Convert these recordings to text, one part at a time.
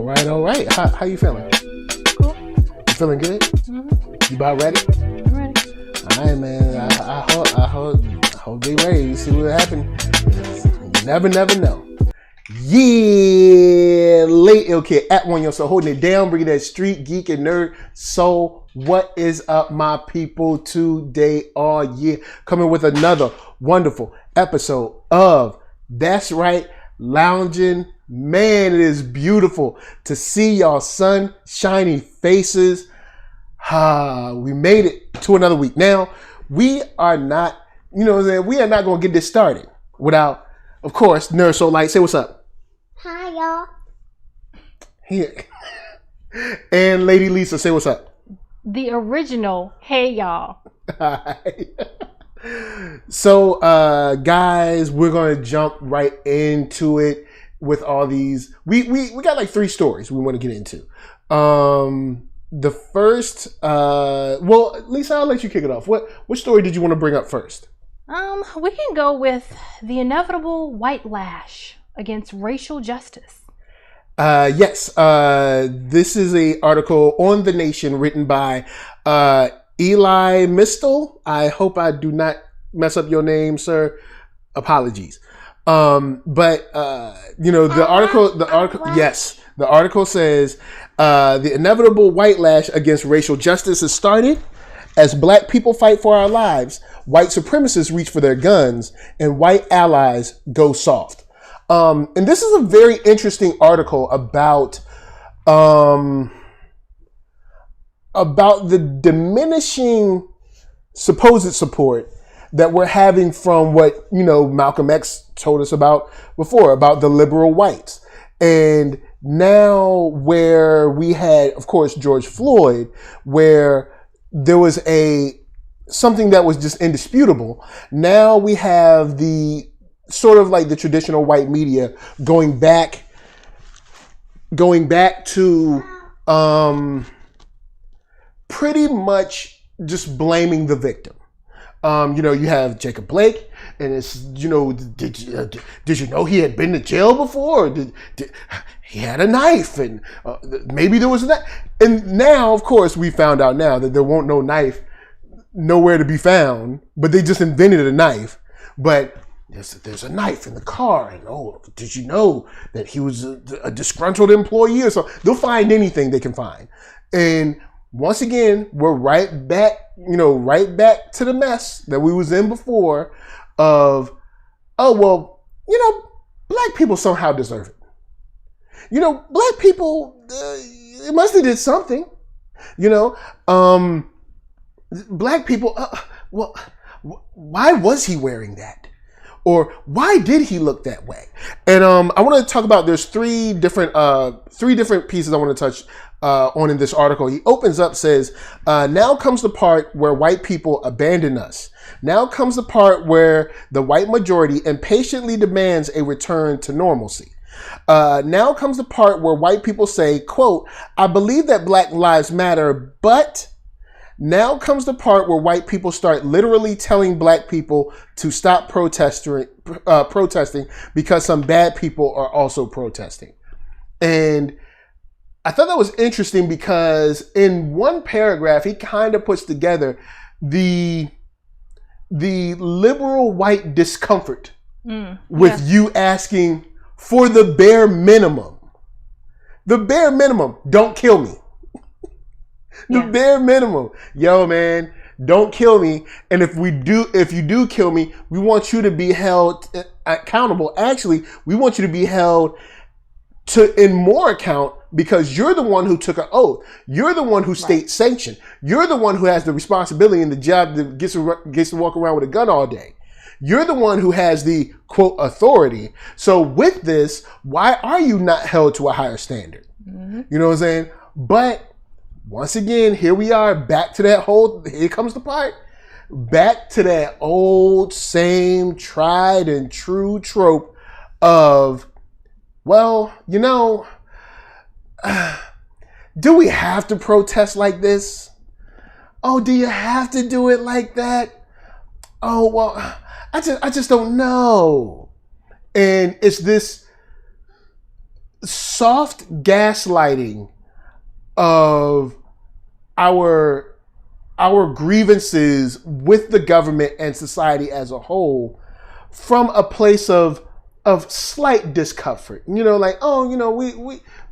right, all right. How you feeling? Cool. You feeling good? Mm-hmm. You about ready? I'm ready. All right, man. I hope they ready. You see what happened? You never know. Yeah, late ill kid at OneYoungsta, holding it down, bringing that street geek and nerd soul. What is up, my people? Today, coming with another wonderful episode of That's Right, Loungin. Man, it is beautiful to see y'all sunshiny faces. We made it to another week. Now, we are not, we are not going to get this started without, of course, NERDSoulite. Say what's up. Hi, y'all. Here. And Lady Lisa, say what's up. The original, hey y'all. Hi. So, guys, we're going to jump right into it with all these. We got like 3 stories we want to get into. The first, Lisa, I'll let you kick it off. What story did you want to bring up first? We can go with the inevitable white lash against racial justice. Yes. This is an article on The Nation written by Elie Mystal. I hope I do not mess up your name, sir. Apologies. The article says the inevitable white lash against racial justice has started as black people fight for our lives. White supremacists reach for their guns and white allies go soft. And this is a very interesting article about the diminishing supposed support that we're having from what, Malcolm X told us about before, about the liberal whites. And now where we had, of course, George Floyd, where there was something that was just indisputable. Now we have the sort of like the traditional white media going back to pretty much just blaming the victim. You have Jacob Blake, and it's, did you know he had been to jail before? Did he had a knife, and maybe there was a knife. And now, of course, we found out now that there won't no knife nowhere to be found, but they just invented a knife. But there's a knife in the car, and did you know that he was a disgruntled employee or so? They'll find anything they can find. And once again, we're right back to the mess that we was in before of, black people somehow deserve it. Black people, it must have did something, black people, why was he wearing that? Or why did he look that way? And I want to talk about, there's three different pieces I want to touch on in this article. He opens up, says, now comes the part where white people abandon us. Now comes the part where the white majority impatiently demands a return to normalcy. Now comes the part where white people say, quote, I believe that Black lives matter, but... Now comes the part where white people start literally telling black people to stop protesting because some bad people are also protesting. And I thought that was interesting because in one paragraph, he kind of puts together the liberal white discomfort with you asking for the bare minimum. The bare minimum, don't kill me. The bare minimum. Yo, man, don't kill me. And if you do kill me, we want you to be held accountable. Actually, we want you to be held in more account because you're the one who took an oath. You're the one who state sanctioned. You're the one who has the responsibility and the job that gets to walk around with a gun all day. You're the one who has the, quote, authority. So with this, why are you not held to a higher standard? Mm-hmm. You know what I'm saying? But once again, here we are back to here comes the part, back to that old, same, tried and true trope of, do we have to protest like this? Oh, do you have to do it like that? Oh, well, I just don't know. And it's this soft gaslighting of our grievances with the government and society as a whole from a place of slight discomfort. You know, like, oh, you know, we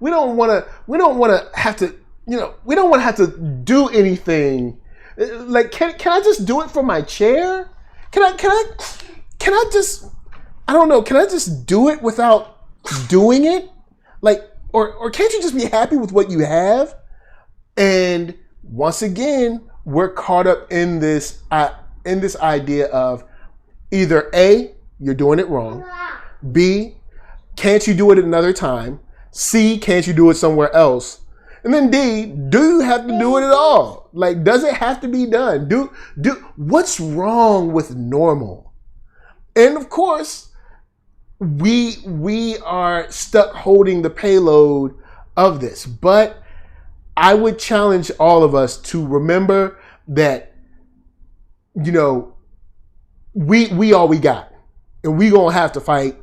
don't want to have to, you know, we don't want to have to do anything. Like, can I just do it from my chair? Can I just, I don't know, can I just do it without doing it? Like, or can't you just be happy with what you have? And once again, we're caught up in this idea of either A, you're doing it wrong. B, can't you do it another time? C, can't you do it somewhere else? And then D, do you have to do it at all? Like, does it have to be done? What's wrong with normal? And of course, we are stuck holding the payload of this. But I would challenge all of us to remember that, you know, we all we got. And we gonna have to fight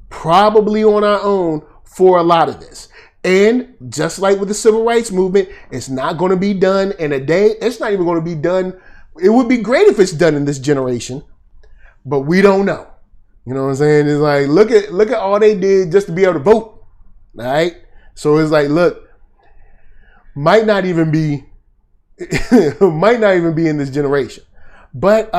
probably on our own for a lot of this. And just like with the civil rights movement, it's not going to be done in a day. It's not even going to be done. It would be great if it's done in this generation, but we don't know. You know what I'm saying? It's like, look at all they did just to be able to vote. All right. So it's like, look, might not even be in this generation. But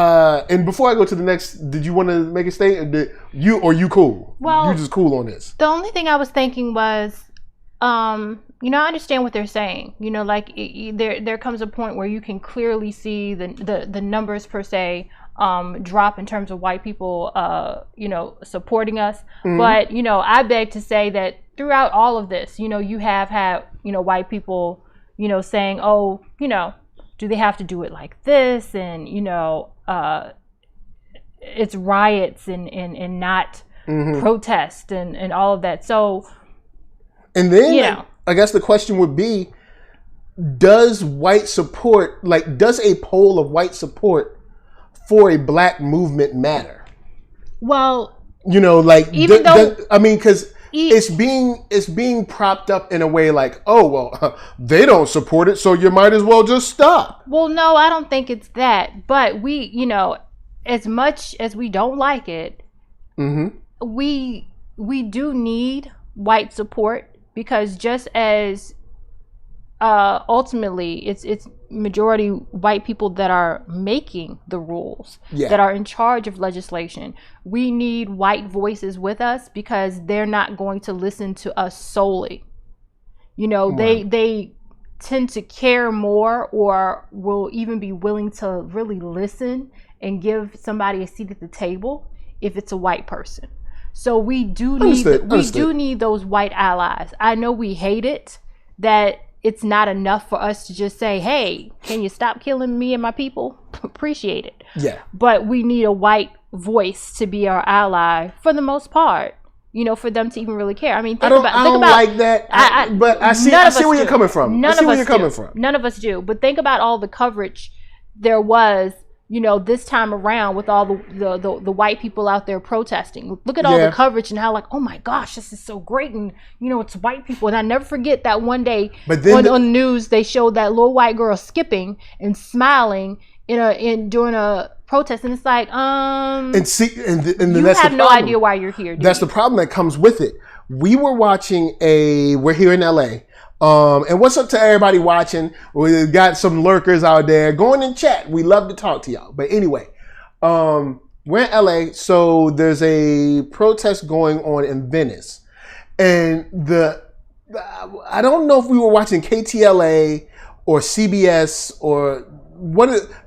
and before I go to the next, did you want to make a statement? You cool? Well, you just cool on this. The only thing I was thinking was, you know, I understand what they're saying. You know, like there comes a point where you can clearly see the numbers per se drop in terms of white people, you know, supporting us. Mm-hmm. But you know, I beg to say that throughout all of this, you know, you have had, you know, white people, you know, saying, oh, you know, do they have to do it like this? And, you know, it's riots and not mm-hmm. protest and all of that. So, and then, you know, I guess the question would be, does white support, like, does a poll of white support for a black movement matter? Well, you know, like, even though, I mean, because it's being propped up in a way like, oh, well, they don't support it, so you might as well just stop. Well, no, I don't think it's that. But we, you know, as much as we don't like it, mm-hmm. we do need white support, because just as ultimately it's majority white people that are making the rules, that are in charge of legislation, we need white voices with us, because they're not going to listen to us solely. You know, right. they tend to care more, or will even be willing to really listen and give somebody a seat at the table if it's a white person. So we do need those white allies. I know we hate it that it's not enough for us to just say, hey, can you stop killing me and my people? Appreciate it. Yeah. But we need a white voice to be our ally for the most part, you know, for them to even really care. I mean, I don't like that, but I see where you're coming from. None of us do. But think about all the coverage there was, you know, this time around with all the white people out there protesting. Look at all the coverage and how, like, oh my gosh, this is so great, and you know, it's white people. And I never forget that one day on the news they showed that little white girl skipping and smiling during a protest, and it's like, and you that's have no idea why you're here. That's the problem that comes with it. We were watching we're here in LA. And what's up to everybody watching? We got some lurkers out there. Go in and chat. We love to talk to y'all. But anyway, we're in LA, so there's a protest going on in Venice. And I don't know if we were watching KTLA or CBS or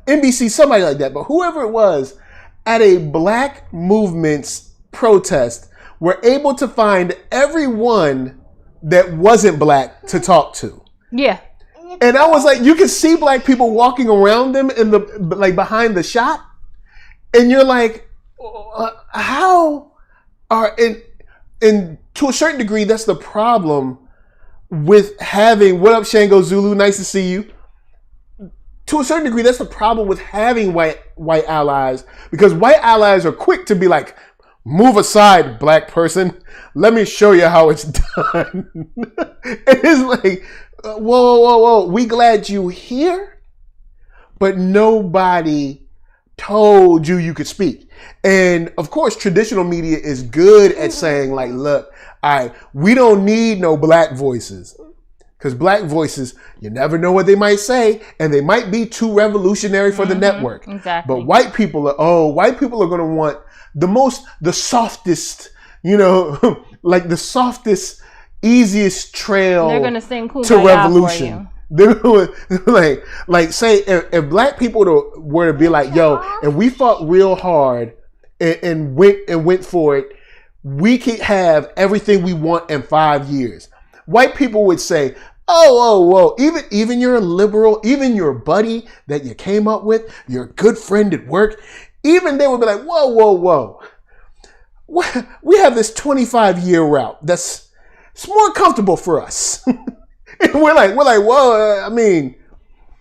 NBC, somebody like that, but whoever it was, at a black movement's protest, were able to find everyone that wasn't black to talk to. Yeah. And I was like, you can see black people walking around them behind the shot. And you're like, how are, and to a certain degree, that's the problem with having, what up, Shango Zulu? Nice to see you. To a certain degree, that's the problem with having white allies, because white allies are quick to be like, Move aside, black person. Let me show you how it's done. It's like, whoa. We glad you here, but nobody told you could speak. And of course, traditional media is good at saying like, look, all right, we don't need no black voices. Because black voices, you never know what they might say, and they might be too revolutionary for the network. Exactly. But white people are going to want the softest, like the softest, easiest trail. They're going to sing to revolution. They're going like say if black people were to be like, yo, if we fought real hard and went for it, we could have everything we want in 5 years. White people would say, whoa. Even your liberal, even your buddy that you came up with, your good friend at work, even they would be like, whoa. We have this 25-year route it's more comfortable for us. And we're like, whoa, I mean,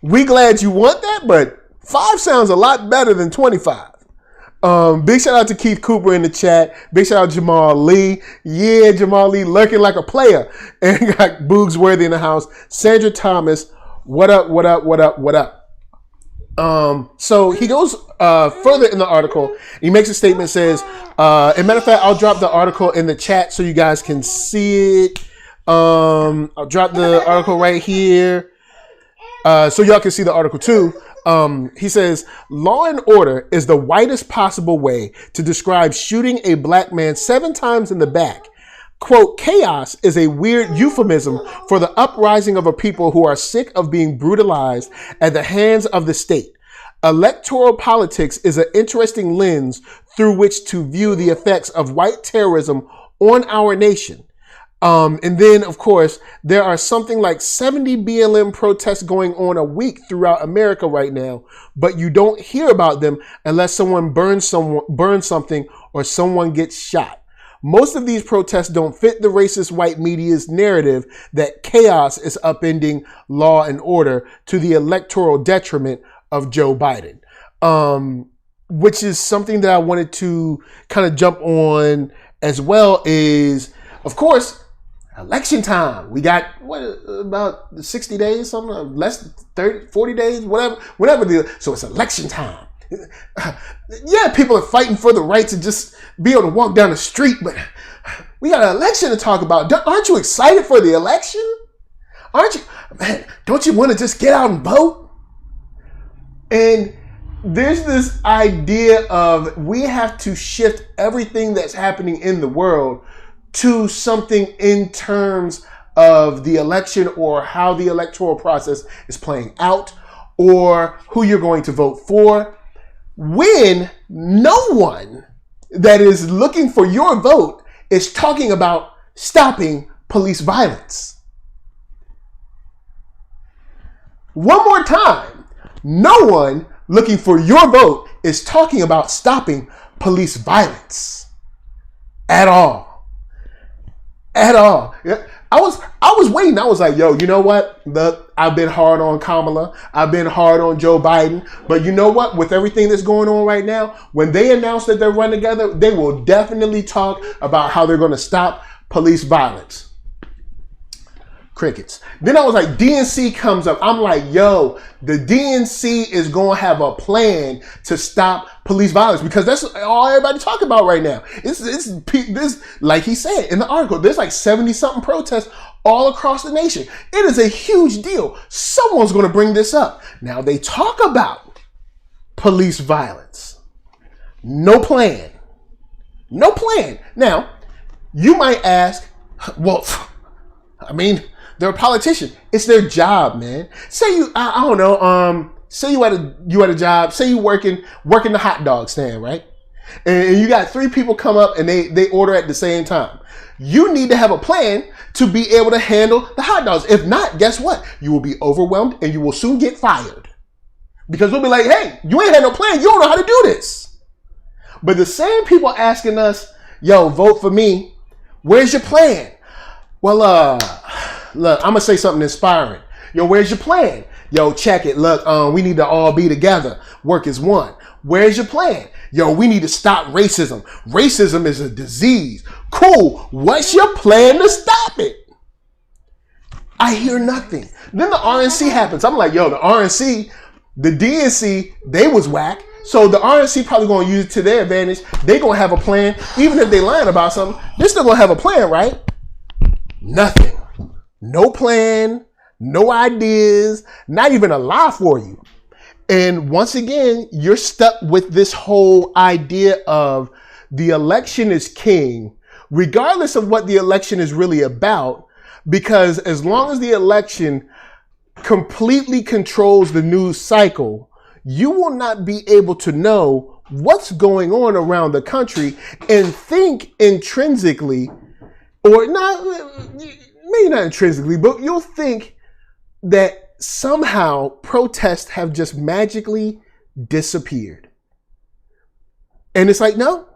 we glad you want that, but 5 sounds a lot better than 25. Big shout out to Keith Cooper in the chat. Big shout out to Jamal Lee. Yeah, Jamal Lee lurking like a player. And got Boogs Worthy in the house. Sandra Thomas, what up? So he goes further in the article. He makes a statement, says, as a matter of fact, I'll drop the article in the chat so you guys can see it. I'll drop the article right here so y'all can see the article too. He says, law and order is the widest possible way to describe shooting a black man 7 times in the back. Quote, chaos is a weird euphemism for the uprising of a people who are sick of being brutalized at the hands of the state. Electoral politics is an interesting lens through which to view the effects of white terrorism on our nation. And then, of course, there are something like 70 BLM protests going on a week throughout America right now, but you don't hear about them unless someone burns something or someone gets shot. Most of these protests don't fit the racist white media's narrative that chaos is upending law and order to the electoral detriment of Joe Biden, which is something that I wanted to kind of jump on as well is, of course, election time. We got about 60 days, something less than 30, 40 days, whatever. So it's election time. Yeah, people are fighting for the right to just be able to walk down the street, but we got an election to talk about. Aren't you excited for the election? Aren't you, man? Don't you want to just get out and vote? And there's this idea of we have to shift everything that's happening in the world to something in terms of the election or how the electoral process is playing out or who you're going to vote for, when no one that is looking for your vote is talking about stopping police violence. One more time, no one looking for your vote is talking about stopping police violence at all. At all. Yeah. I was waiting. I was like, yo, you know what? I've been hard on Kamala. I've been hard on Joe Biden. But you know what? With everything that's going on right now, when they announce that they're running together, they will definitely talk about how they're going to stop police violence. Crickets. Then I was like, DNC comes up. I'm like, yo, the DNC is going to have a plan to stop police violence because that's all everybody talking about right now. This, like he said in the article, there's like 70 something protests all across the nation. It is a huge deal. Someone's going to bring this up. Now they talk about police violence. No plan. No plan. Now, you might ask, well, I mean, they're a politician. It's their job, man. Say you, I don't know, say you at a job, say you working the hot dog stand, right? And you got 3 people come up and they order at the same time. You need to have a plan to be able to handle the hot dogs. If not, guess what? You will be overwhelmed and you will soon get fired. Because we'll be like, hey, you ain't had no plan. You don't know how to do this. But the same people asking us, yo, vote for me. Where's your plan? Well, look, I'm going to say something inspiring. Yo, where's your plan? Yo, check it. Look, we need to all be together. Work as one. Where's your plan? Yo, we need to stop racism. Racism is a disease. Cool. What's your plan to stop it? I hear nothing. Then the RNC happens. I'm like, yo, the RNC, the DNC, they was whack. So the RNC probably going to use it to their advantage. They going to have a plan. Even if they lying about something, they're still going to have a plan, right? Nothing. No plan, no ideas, not even a lie for you. And once again, you're stuck with this whole idea of the election is king, regardless of what the election is really about, because as long as the election completely controls the news cycle, you will not be able to know what's going on around the country and think intrinsically, or not, maybe not intrinsically, but you'll think that somehow protests have just magically disappeared. And it's like, no,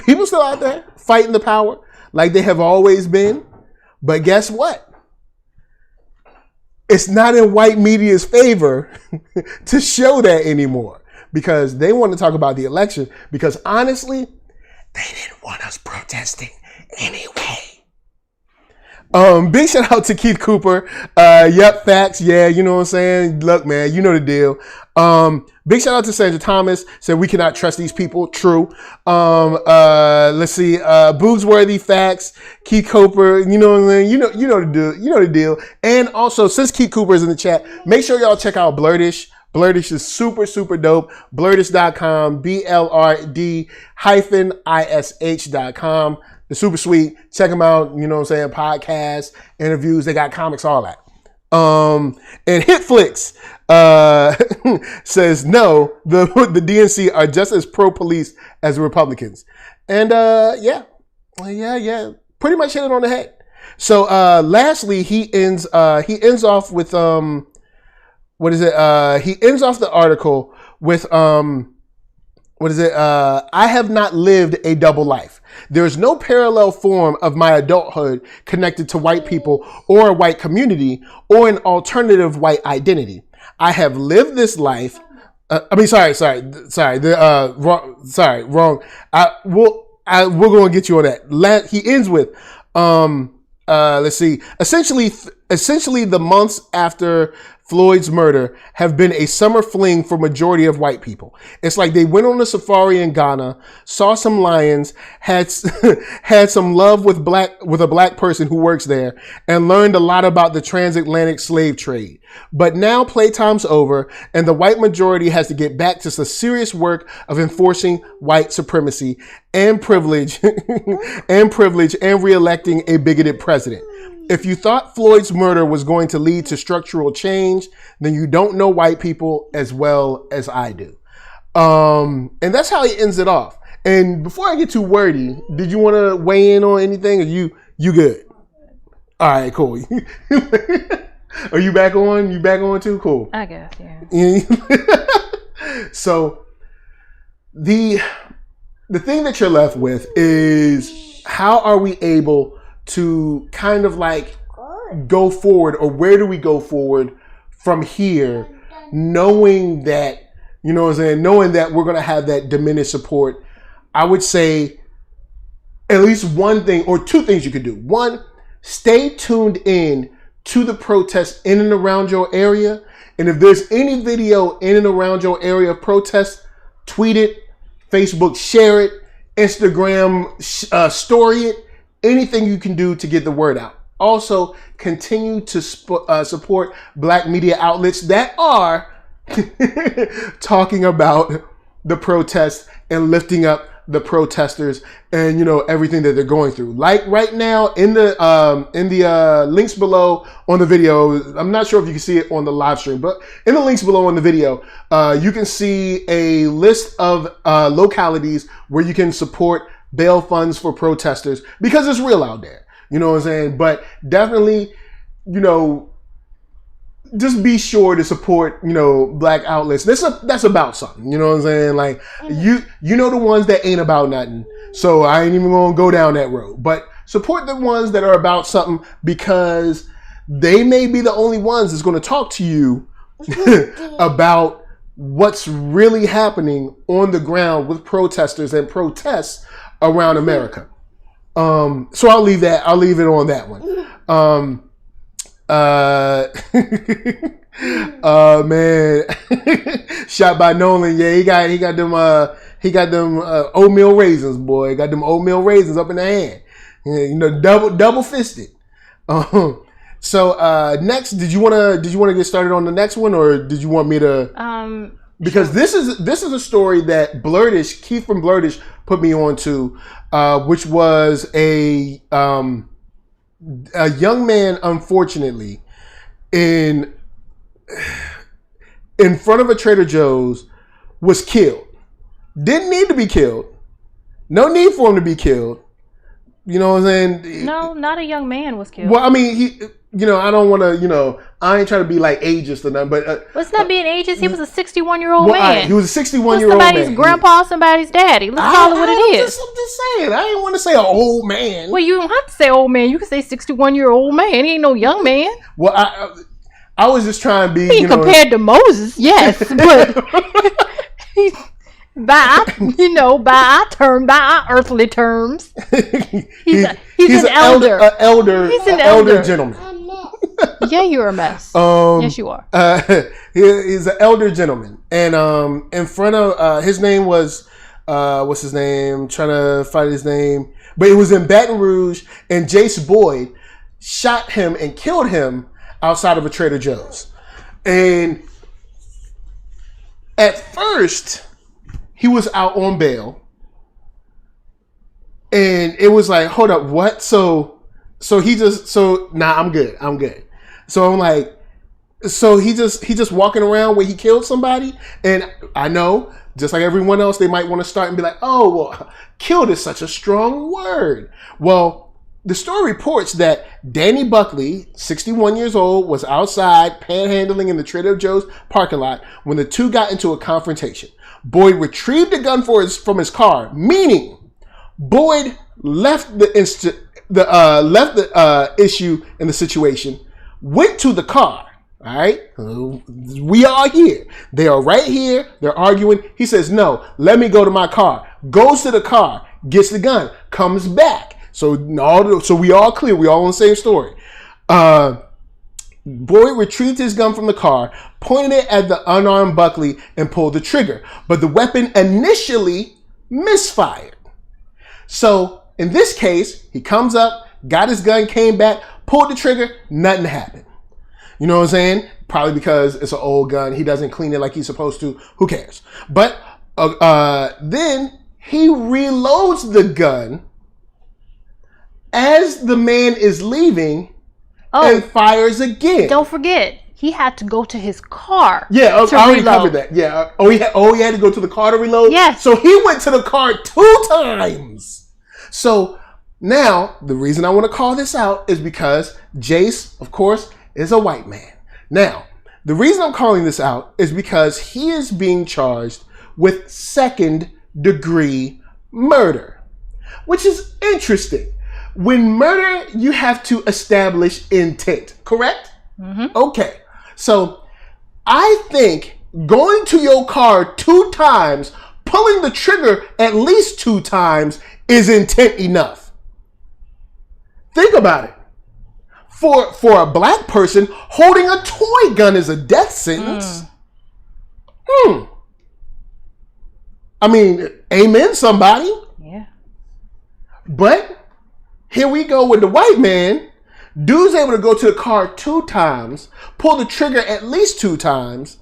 people still out there fighting the power like they have always been. But guess what? It's not in white media's favor to show that anymore, because they want to talk about the election, because honestly, they didn't want us protesting anyway. Big shout out to Keith Cooper. Yep, facts. Yeah, you know what I'm saying? Look, man, you know the deal. Big shout out to Sandra Thomas. Said we cannot trust these people. True. Let's see. Boogsworthy, facts. Keith Cooper. You know what I'm saying? You know the deal. You know the deal. And also, since Keith Cooper is in the chat, make sure y'all check out Blurtish. Blurtish is super, super dope. Blurtish.com. BLRD-ISH.com. They're super sweet. Check them out. You know what I'm saying? Podcasts, interviews. They got comics, all that. And Hitflix says, no, the DNC are just as pro-police as the Republicans. And yeah. Pretty much hit it on the head. So lastly, he ends off with what is it? He ends off the article with what is it? I have not lived a double life. There is no parallel form of my adulthood connected to white people or a white community or an alternative white identity. I have lived this life. Wrong. We're going to get you on that. He ends with, let's see. Essentially, the months after Floyd's murder have been a summer fling for majority of white people. It's like they went on a safari in Ghana, saw some lions, had some love with a black person who works there, and learned a lot about the transatlantic slave trade. But now playtime's over, and the white majority has to get back to the serious work of enforcing white supremacy and privilege, and re-electing a bigoted president. If you thought Floyd's murder was going to lead to structural change, then you don't know white people as well as I do. And that's how he ends it off. And before I get too wordy, did you want to weigh in on anything? Or you good? All right, cool. Are you back on? You back on too? Cool. I guess, yeah. So the thing that you're left with is, how are we able to kind of like go forward, or where do we go forward from here, knowing that, you know what I'm saying, knowing that we're going to have that diminished support? I would say at least one thing or two things you could do. One, stay tuned in to the protests in and around your area. And if there's any video in and around your area of protests, tweet it, Facebook share it, Instagram story it. Anything you can do to get the word out. Also, continue to support black media outlets that are talking about the protests and lifting up the protesters and, you know, everything that they're going through. Like right now in the links below on the video, I'm not sure if you can see it on the live stream, but in the links below on the video, you can see a list of localities where you can support bail funds for protesters, because it's real out there. You know what I'm saying? But definitely, you know, just be sure to support, you know, black outlets. That's about something. You know what I'm saying? Like, you know the ones that ain't about nothing. So I ain't even gonna go down that road. But support the ones that are about something, because they may be the only ones that's gonna talk to you about what's really happening on the ground with protesters and protests around America. So I'll leave it on that one. Man, shot by Nolan. Yeah, he got them oatmeal raisins, boy. He got them oatmeal raisins up in the hand. You know, double fisted. So next, did you want to get started on the next one, or did you want me to? Because this is a story that Keith from Blurtish put me on to, which was a young man, unfortunately, in front of a Trader Joe's, was killed. Didn't need to be killed. No need for him to be killed. You know what I'm saying? No, not a young man was killed. Well, I mean, I don't want to, I ain't trying to be like ageist or nothing, but... it's not being ageist. He was a 61-year-old man. He was a 61-year-old man. Somebody's grandpa, somebody's daddy. Let's call it what it is. I'm just saying. I didn't want to say an old man. Well, you don't have to say old man. You can say 61-year-old man. He ain't no young man. Well, I was just trying to be, compared to Moses, yes, but... by our earthly terms, he's an elder. He's an elder gentleman. Yeah, you're a mess. Yes, you are. He's an elder gentleman, and in front of his name was what's his name? Trying to find his name, but it was in Baton Rouge, and Jace Boyd shot him and killed him outside of a Trader Joe's, and at first. He was out on bail, and it was like, hold up, what? So I'm good. So I'm like, so he just walking around where he killed somebody, and I know, just like everyone else, they might want to start and be like, oh, well, killed is such a strong word. Well, the story reports that Danny Buckley, 61 years old, was outside panhandling in the Trader Joe's parking lot when the two got into a confrontation. Boyd retrieved the gun from his car, meaning Boyd left the issue in the situation, went to the car. All right, we are here. They are right here. They're arguing. He says, "No, let me go to my car." Goes to the car, gets the gun, comes back. So we all clear. We all on the same story. Boyd retrieved his gun from the car, pointed it at the unarmed Buckley, and pulled the trigger. But the weapon initially misfired. So in this case, he comes up, got his gun, came back, pulled the trigger, nothing happened. You know what I'm saying? Probably because it's an old gun. He doesn't clean it like he's supposed to. Who cares? But then he reloads the gun as the man is leaving. And fires again. Don't forget, he had to go to his car. Yeah, I already covered that. Yeah. He had to go to the car to reload? Yes. So he went to the car 2 times. So now, the reason I want to call this out is because Jace, of course, is a white man. Now, the reason I'm calling this out is because he is being charged with 2nd-degree murder, which is interesting. When murder, you have to establish intent, correct? Mm-hmm. Okay. So I think going to your car 2 times, pulling the trigger at least 2 times is intent enough. Think about it. For a black person, holding a toy gun is a death sentence. I mean, amen, somebody. Yeah. But here we go with the white man. Dude's able to go to the car 2 times, pull the trigger at least 2 times,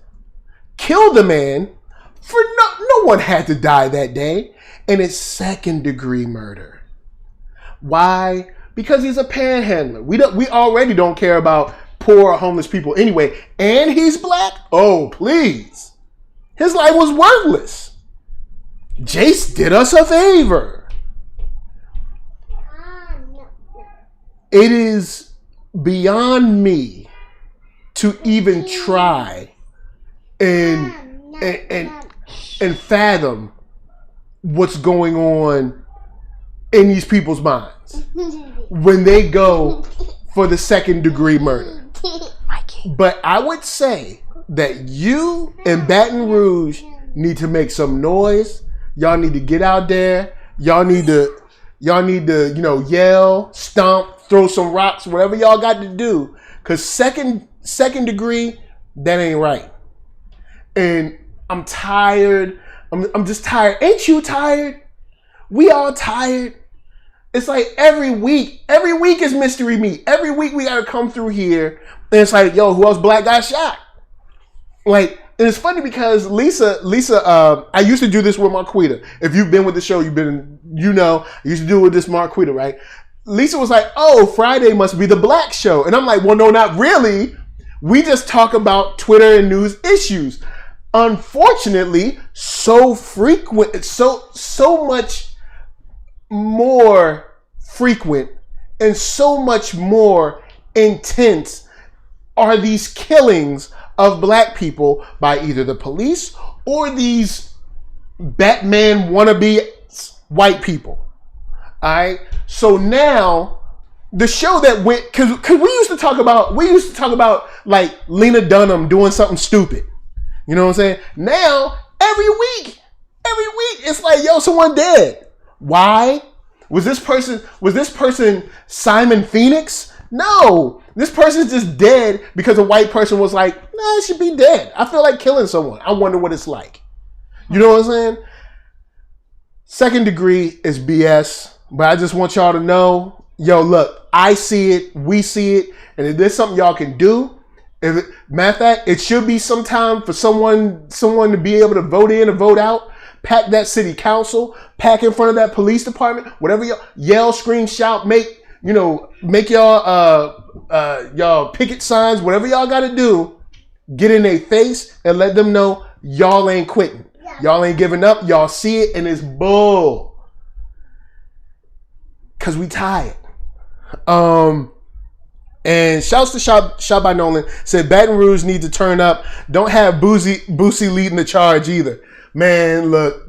kill the man. For no one had to die that day, and it's 2nd-degree murder. Why? Because he's a panhandler. We already don't care about poor homeless people anyway, and he's black. Oh, please! His life was worthless. Jace did us a favor. It is beyond me to even try and fathom what's going on in these people's minds when they go for the 2nd-degree murder. But I would say that you and Baton Rouge need to make some noise. Y'all need to get out there. Y'all need to, yell, stomp, throw some rocks, whatever y'all got to do. Cause second degree, that ain't right. And I'm tired. I'm just tired. Ain't you tired? We all tired. It's like every week is mystery meat. Every week we gotta come through here, and it's like, yo, who else black got shot? Like, and it's funny because Lisa, I used to do this with Marquita. If you've been with the show, I used to do it with this Marquita, right? Lisa was like, oh, Friday must be the black show. And I'm like, well, no, not really. We just talk about Twitter and news issues. Unfortunately, so frequent, so much more frequent and so much more intense are these killings of black people by either the police or these Batman wannabe white people. All right. So now the show that went, cause we used to talk about like Lena Dunham doing something stupid. You know what I'm saying? Now every week it's like, yo, someone dead. Why? Was this person Simon Phoenix? No. This person's just dead because a white person was like, nah, it should be dead. I feel like killing someone. I wonder what it's like. You know what I'm saying? Second degree is BS, but I just want y'all to know, yo, look, I see it, we see it, and if there's something y'all can do, matter of fact, it should be some time for someone to be able to vote in or vote out. Pack that city council, pack in front of that police department, whatever y'all yell, scream, shout, make y'all picket signs, whatever y'all got to do, get in their face and let them know y'all ain't quitting. Y'all ain't giving up. Y'all see it and it's bull. Cause we tired. And shouts to Shot by Nolan said Baton Rouge need to turn up. Don't have Boosie leading the charge either. Man, look,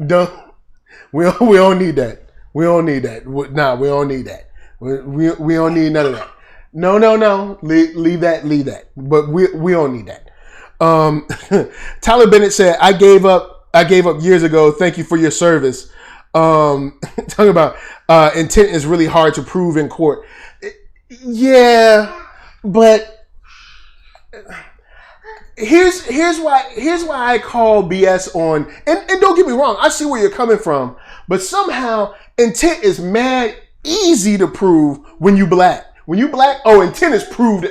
we don't need that. We don't need that. Nah, we don't need that. We don't need none of that. No. Leave that. But we don't need that. Tyler Bennett said, I gave up years ago. Thank you for your service. Talking about intent is really hard to prove in court. Yeah, but here's why I call BS on, and don't get me wrong, I see where you're coming from, but somehow intent is mad easy to prove when you black. When you black, intent is proved.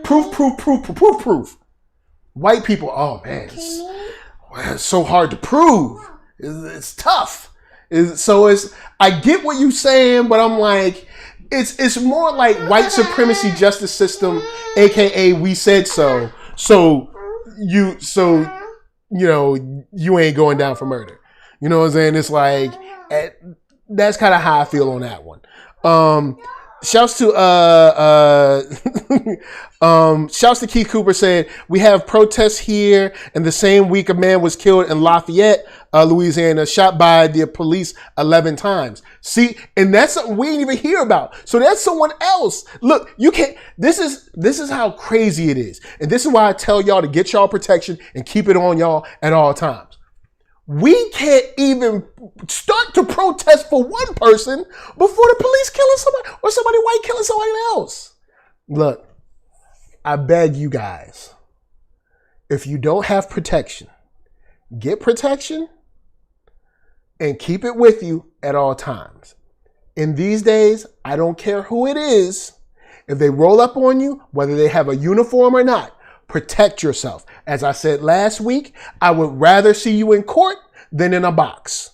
Proof. White people, oh man, it's so hard to prove. It's tough. I get what you're saying, but I'm like, it's more like white supremacy justice system, aka we said so. So you ain't going down for murder. You know what I'm saying? It's like that's kind of how I feel on that one. Shouts to Keith Cooper said, we have protests here, and the same week a man was killed in Lafayette, Louisiana, shot by the police 11 times. See, and that's something we didn't even hear about. So that's someone else. Look, you can't, this is how crazy it is. And this is why I tell y'all to get y'all protection and keep it on y'all at all times. We can't even start to protest for one person before the police killing somebody or somebody white killing somebody else. Look, I beg you guys, if you don't have protection, get protection and keep it with you at all times. In these days, I don't care who it is. If they roll up on you, whether they have a uniform or not, protect yourself. As I said last week, I would rather see you in court than in a box.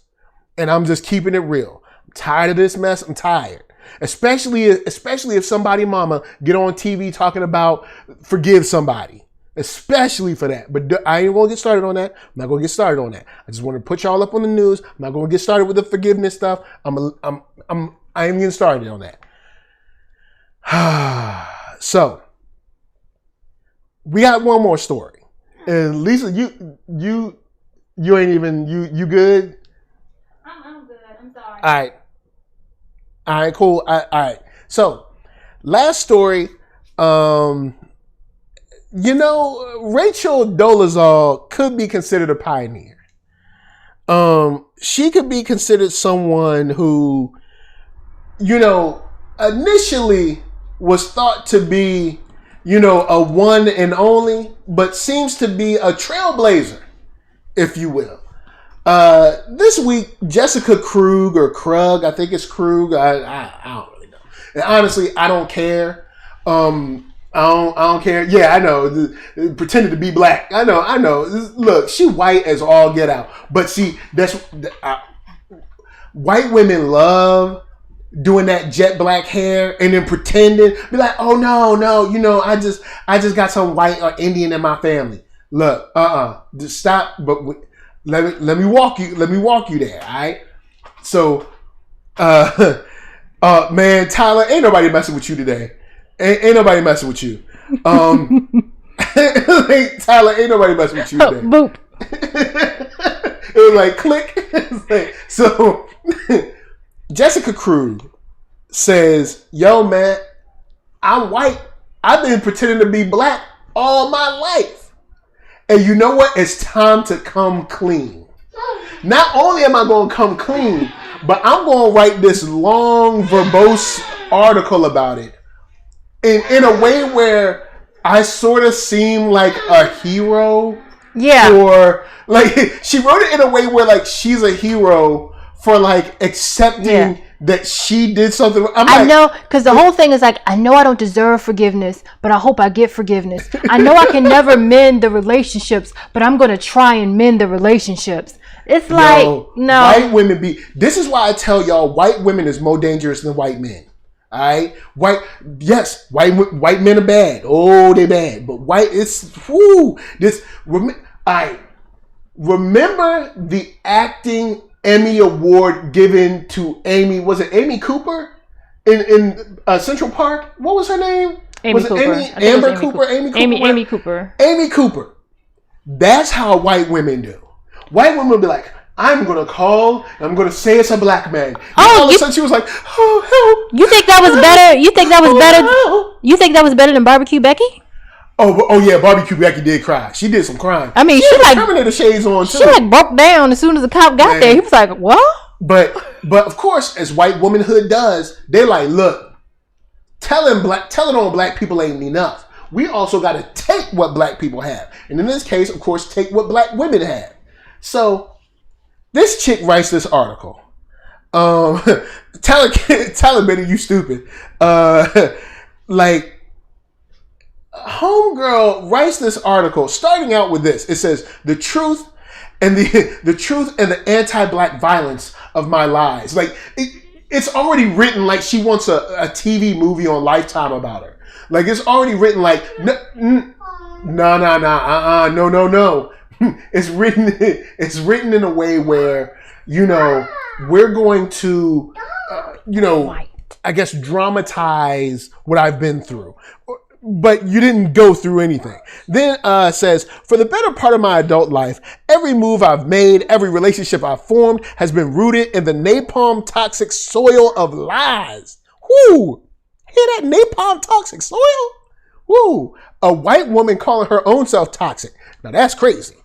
And I'm just keeping it real. I'm tired of this mess. I'm tired. Especially if somebody mama get on TV talking about forgive somebody. Especially for that. But I ain't going to get started on that. I'm not going to get started on that. I just want to put y'all up on the news. I'm not going to get started with the forgiveness stuff. I ain't getting started on that. So, we got one more story. And Lisa, you ain't even, you good? I'm good. I'm sorry. All right, cool. All right. So, last story, Rachel Dolezal could be considered a pioneer. She could be considered someone who, initially was thought to be, a one and only, but seems to be a trailblazer, if you will. This week, Jessica Krug or Krug, I think it's Krug. I don't really know. And honestly, I don't care. I don't care. Yeah, I know. Pretended to be black. I know. Look, she white as all get out. But see, white women love doing that jet black hair and then pretending, be like, oh no, I just got some white or Indian in my family. Look, just stop. But let me walk you there. All right. So, man, Tyler, ain't nobody messing with you today. Ain't nobody messing with you. Tyler, ain't nobody messing with you today. Boop. It was like click. So Jessica Krug says, yo man, I'm white. I've been pretending to be black all my life. And you know what? It's time to come clean. Not only am I going to come clean, but I'm going to write this long, verbose article about it. In a way where I sort of seem like a hero. Yeah. Or like she wrote it in a way where like she's a hero for like accepting that she did something. I know, because the whole thing is like, I know I don't deserve forgiveness, but I hope I get forgiveness. I know I can never mend the relationships, but I'm going to try and mend the relationships. It's like, no. White women this is why I tell y'all, white women is more dangerous than white men. All right, white men are bad. Oh, they bad. But remember the acting Emmy Award given to Amy. Was it Amy Cooper in Central Park? What was her name? Amy Cooper. Amber Cooper. Amy Cooper. Amy Cooper. Amy Cooper. That's how white women do. White women will be like, I'm going to call, and I'm going to say it's a black man. All of a sudden she was like, oh, help. You think that was better? You think that was better? You think that was better than Barbecue Becky? Oh yeah, Barbecue Becky did cry. She did some crying. I mean, she had Terminator shades on too. She like broke down as soon as the cop got there. He was like, what? But of course, as white womanhood does, they like, look, telling on black people ain't enough. We also got to take what black people have. And in this case, of course, take what black women have. So this chick writes this article. Tyler Benny, you stupid. Homegirl writes this article starting out with this. It says, the truth and the anti-black violence of my lies. Like it's already written like she wants a TV movie on Lifetime about her. Like it's already written like no. It's written in a way where, we're going to, I guess dramatize what I've been through. But you didn't go through anything. Then says, for the better part of my adult life, every move I've made, every relationship I've formed has been rooted in the napalm toxic soil of lies. Whoo! Hear that napalm toxic soil? Woo! A white woman calling her own self toxic. Now that's crazy.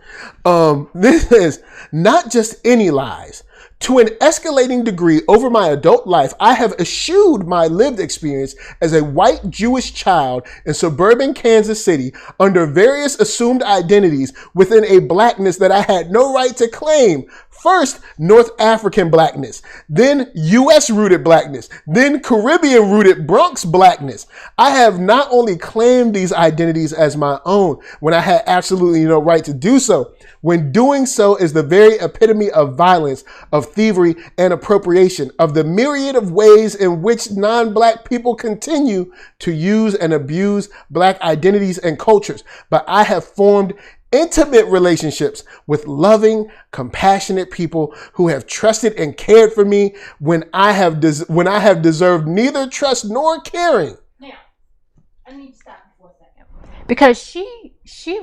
This is not just any lies. To an escalating degree over my adult life, I have eschewed my lived experience as a white Jewish child in suburban Kansas City under various assumed identities within a blackness that I had no right to claim. First, North African blackness, then U.S.-rooted blackness, then Caribbean-rooted Bronx blackness. I have not only claimed these identities as my own when I had absolutely no right to do so, when doing so is the very epitome of violence, of thievery, and appropriation, of the myriad of ways in which non-black people continue to use and abuse black identities and cultures. But I have formed intimate relationships with loving, compassionate people who have trusted and cared for me when I have deserved neither trust nor caring. Now, I need to stop for a second because she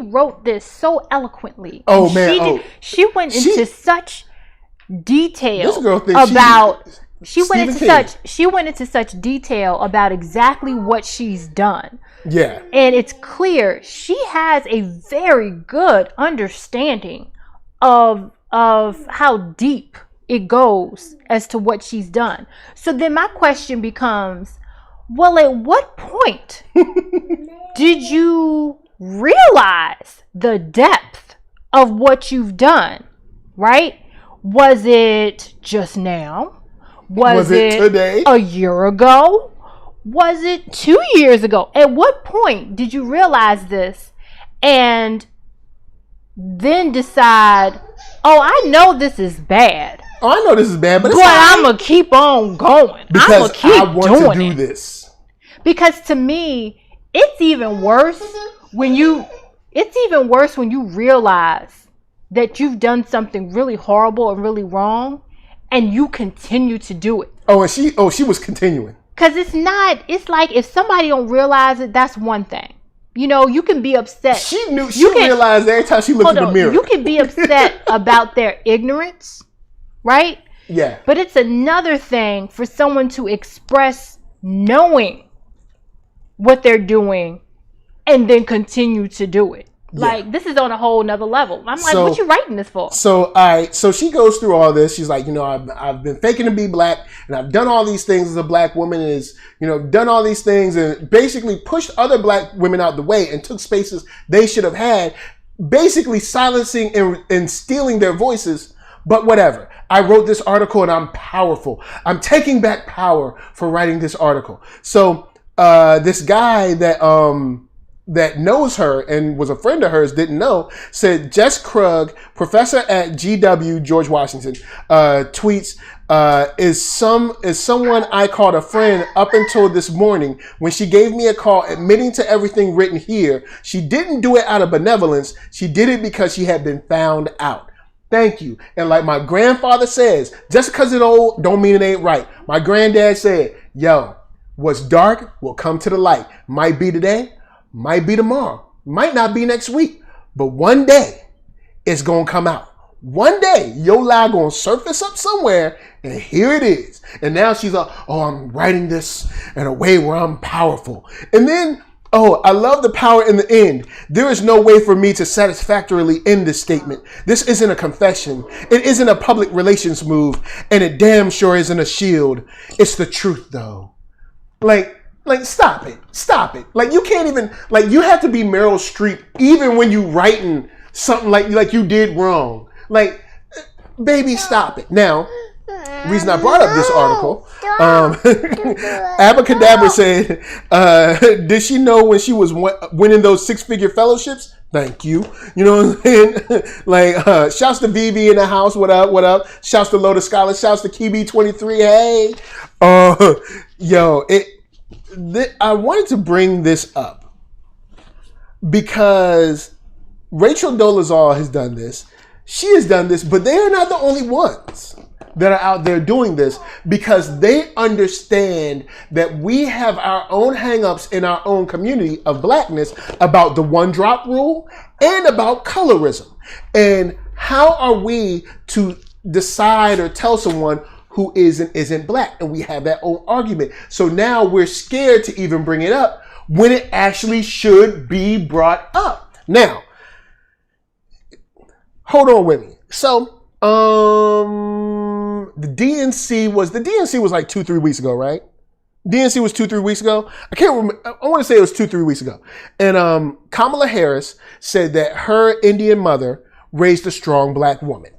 wrote this so eloquently. Oh man, she went into such detail this girl thinks about. She went into such detail about exactly what she's done. Yeah. And it's clear she has a very good understanding of how deep it goes as to what she's done. So then my question becomes, well, at what point did you realize the depth of what you've done, right? Was it just now? Was it today? A year ago? Was it 2 years ago? At what point did you realize this and then decide, oh, I know this is bad. Oh, I know this is bad, but I'm going to keep on going. Because I want to do this. Because to me, it's even worse when you realize that you've done something really horrible and really wrong and you continue to do it. Oh, and she was continuing. Because it's like if somebody don't realize it, that's one thing. You know, you can be upset. She realized every time she looked in the mirror. You can be upset about their ignorance, right? Yeah. But it's another thing for someone to express knowing what they're doing and then continue to do it. Yeah. Like, this is on a whole nother level. I'm like, what you writing this for? So she goes through all this. She's like, I've been faking to be black, and I've done all these things as a black woman, and is, done all these things, and basically pushed other black women out the way and took spaces they should have had, basically silencing and stealing their voices. But whatever. I wrote this article, and I'm powerful. I'm taking back power for writing this article. So this guy that knows her and was a friend of hers didn't know, said Jess Krug, professor at GW George Washington, tweets, is someone I called a friend up until this morning when she gave me a call admitting to everything written here. She didn't do it out of benevolence. She did it because she had been found out. Thank you. And like my grandfather says, just because it's old don't mean it ain't right. My granddad said, yo, what's dark will come to the light. Might be today, might be tomorrow, might not be next week, but one day it's going to come out. One day your lie going to surface up somewhere, and here it is. And now she's like, oh, I'm writing this in a way where I'm powerful. And then, oh, I love the power in the end. There is no way for me to satisfactorily end this statement. This isn't a confession. It isn't a public relations move, and it damn sure isn't a shield. It's the truth, though. Like, stop it. Like, you can't even, like, you have to be Meryl Streep even when you writing something like you did wrong. Like, baby, stop it. Now, reason I brought up this article, Abacadabra said, did she know when she was winning those 6-figure fellowships? Thank you. You know what I'm saying? Like, shouts to Vivi in the house. What up? Shouts to Lotus Scholar. Shouts to Kibi23. Hey. I wanted to bring this up because Rachel Dolezal has done this. She has done this, but they are not the only ones that are out there doing this, because they understand that we have our own hangups in our own community of blackness about the one drop rule and about colorism. And how are we to decide or tell someone who isn't black? And we have that own argument. So now we're scared to even bring it up when it actually should be brought up. Now, hold on with me. So, the DNC was like 2-3 weeks ago, right? DNC was 2-3 weeks ago. I can't remember. I want to say it was 2-3 weeks ago. And Kamala Harris said that her Indian mother raised a strong black woman.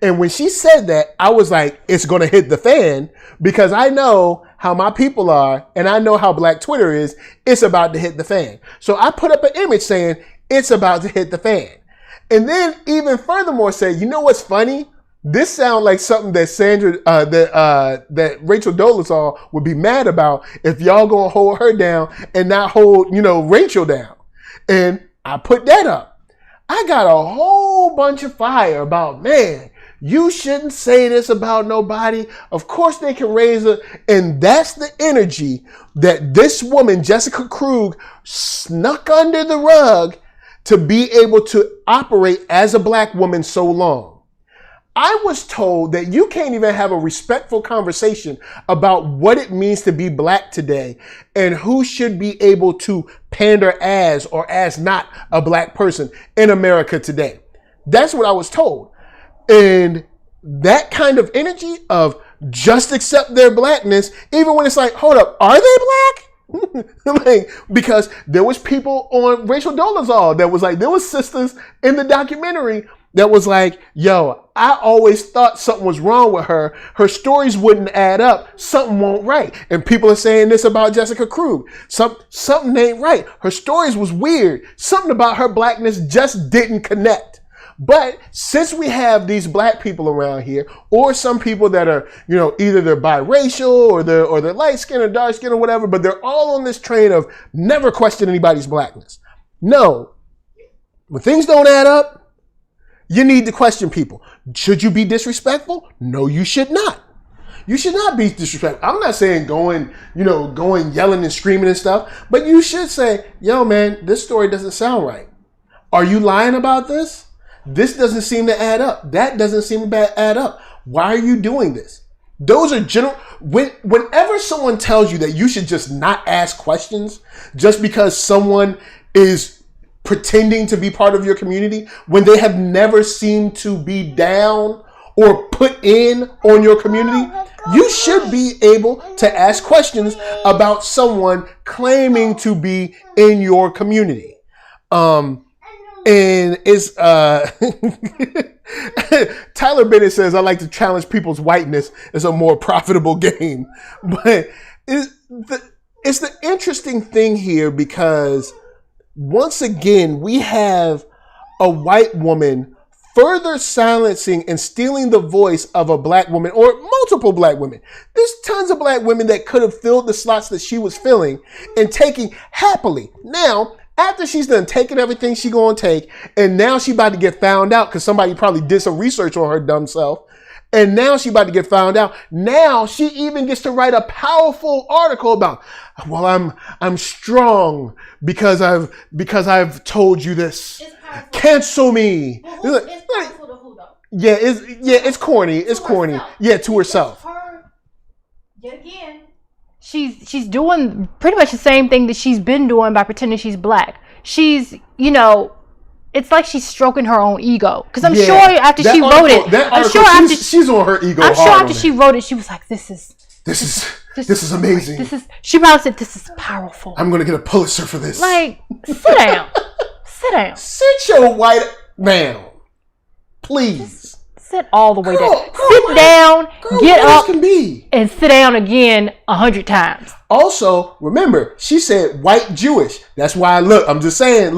And when she said that, I was like, it's going to hit the fan, because I know how my people are and I know how black Twitter is. It's about to hit the fan. So I put up an image saying it's about to hit the fan. And then even furthermore said, you know what's funny? This sounds like something that that Rachel Dolezal would be mad about if y'all gonna hold her down and not hold, Rachel down. And I put that up. I got a whole bunch of fire about, man, you shouldn't say this about nobody. Of course they can raise her. And that's the energy that this woman, Jessica Krug, snuck under the rug to be able to operate as a black woman so long. I was told that you can't even have a respectful conversation about what it means to be black today and who should be able to pander as or as not a black person in America today. That's what I was told. And that kind of energy of just accept their blackness, even when it's like, hold up, are they black? Like, because there was people on Racial Dolezal that was like, there was sisters in the documentary that was like, yo, I always thought something was wrong with her. Her stories wouldn't add up. Something won't right. And people are saying this about Jessica Krug. Something ain't right. Her stories was weird. Something about her blackness just didn't connect. But since we have these black people around here, or some people that are, either they're biracial or they're light skin or dark skin or whatever, but they're all on this train of never question anybody's blackness. No, when things don't add up, you need to question people. Should you be disrespectful? No, you should not. You should not be disrespectful. I'm not saying going yelling and screaming and stuff, but you should say, yo, man, this story doesn't sound right. Are you lying about this? This doesn't seem to add up. That doesn't seem to add up. Why are you doing this? Those are general. Whenever someone tells you that you should just not ask questions just because someone is pretending to be part of your community when they have never seemed to be down or put in on your community, you should be able to ask questions about someone claiming to be in your community. And it's Tyler Bennett says, I like to challenge people's whiteness as a more profitable game. But it's the interesting thing here because once again, we have a white woman further silencing and stealing the voice of a black woman or multiple black women. There's tons of black women that could have filled the slots that she was filling and taking happily. Now, after she's done taking everything she gonna take, and now she about to get found out because somebody probably did some research on her dumb self, and now she about to get found out. Now she even gets to write a powerful article about, well, I'm strong because I've told you this. Cancel me. Well, it's powerful to who though? It's corny. It's corny. Herself. Yeah, to herself. Her, yet again. She's doing pretty much the same thing that she's been doing by pretending she's black. She's, it's like she's stroking her own ego. Because I'm sure after she wrote it, she's on her ego. I'm sure after she wrote it, she was like, "This is amazing. She probably said, "This is powerful. I'm gonna get a Pulitzer for this." Like, sit down, sit your white down, please. Sit all the way down. Sit down, get up, and sit down again 100 times. Also, remember, she said white Jewish. That's why I'm just saying,